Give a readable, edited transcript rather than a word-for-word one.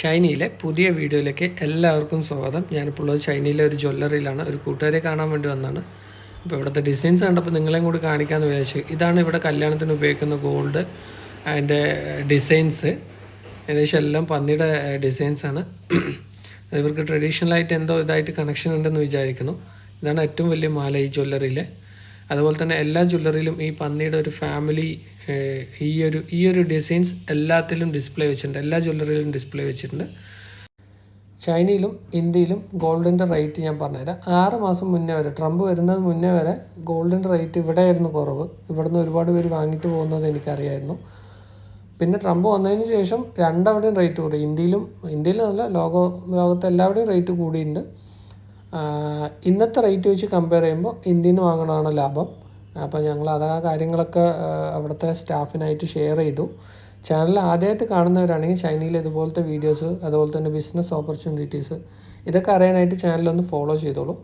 ചൈനയിലെ പുതിയ വീഡിയോയിലേക്ക് എല്ലാവർക്കും സ്വാഗതം. ഞാനിപ്പോൾ ഉള്ളത് ചൈനയിലെ ഒരു ജ്വല്ലറിയിലാണ്. ഒരു കൂട്ടുകാരെ കാണാൻ വേണ്ടി വന്നതാണ്. അപ്പോൾ ഇവിടുത്തെ ഡിസൈൻസ് കണ്ടപ്പോൾ നിങ്ങളെയും കൂടി കാണിക്കാമെന്ന് വിചാരിച്ചു. ഇതാണ് ഇവിടെ കല്യാണത്തിന് ഉപയോഗിക്കുന്ന ഗോൾഡ്. അതിൻ്റെ ഡിസൈൻസ് ഏകദേശം എല്ലാം പന്നിയുടെ ഡിസൈൻസാണ്. ഇവർക്ക് ട്രഡീഷണലായിട്ട് എന്തോ ഇതായിട്ട് കണക്ഷൻ ഉണ്ടെന്ന് വിചാരിക്കുന്നു. ഇതാണ് ഏറ്റവും വലിയ മാല ഈ ജ്വല്ലറിയിലെ. അതുപോലെ തന്നെ എല്ലാ ജ്വല്ലറിയിലും ഈ പന്നിയുടെ ഒരു ഫാമിലി ഈ ഒരു ഡിസൈൻസ് എല്ലാത്തിലും ഡിസ്പ്ലേ വെച്ചിട്ടുണ്ട്. എല്ലാ ജ്വല്ലറിയിലും ഡിസ്പ്ലേ വെച്ചിട്ടുണ്ട്. ചൈനയിലും ഇന്ത്യയിലും ഗോൾഡിൻ്റെ റേറ്റ് ഞാൻ പറഞ്ഞുതരാം. 6 മാസം മുന്നേ വരെ, ട്രംപ് വരുന്നത് മുന്നേ വരെ ഗോൾഡിൻ്റെ റേറ്റ് ഇവിടെയായിരുന്നു കുറവ്. ഇവിടുന്ന് ഒരുപാട് പേര് വാങ്ങിയിട്ട് പോകുന്നത് എനിക്കറിയായിരുന്നു. പിന്നെ ട്രംപ് വന്നതിന് ശേഷം രണ്ടവിടെയും റേറ്റ് കൂടി. ഇന്ത്യയിലല്ല, ലോകത്തെ എല്ലാവിടെയും റേറ്റ് കൂടിയിട്ടുണ്ട്. ഇന്നത്തെ റേറ്റ് വെച്ച് കമ്പയർ ചെയ്യുമ്പോൾ ഇന്ത്യയിൽ നിന്ന് വാങ്ങണതാണ് ലാഭം. അപ്പോൾ ഞങ്ങൾ കാര്യങ്ങളൊക്കെ അവിടുത്തെ സ്റ്റാഫിനായിട്ട് ഷെയർ ചെയ്തു. ചാനൽ ആദ്യമായിട്ട് കാണുന്നവരാണെങ്കിൽ ചൈനയിൽ ഇതുപോലത്തെ വീഡിയോസ്, അതുപോലെ തന്നെ ബിസിനസ് ഓപ്പർച്യൂണിറ്റീസ്, ഇതൊക്കെ അറിയാനായിട്ട് ചാനലൊന്ന് ഫോളോ ചെയ്തോളൂ.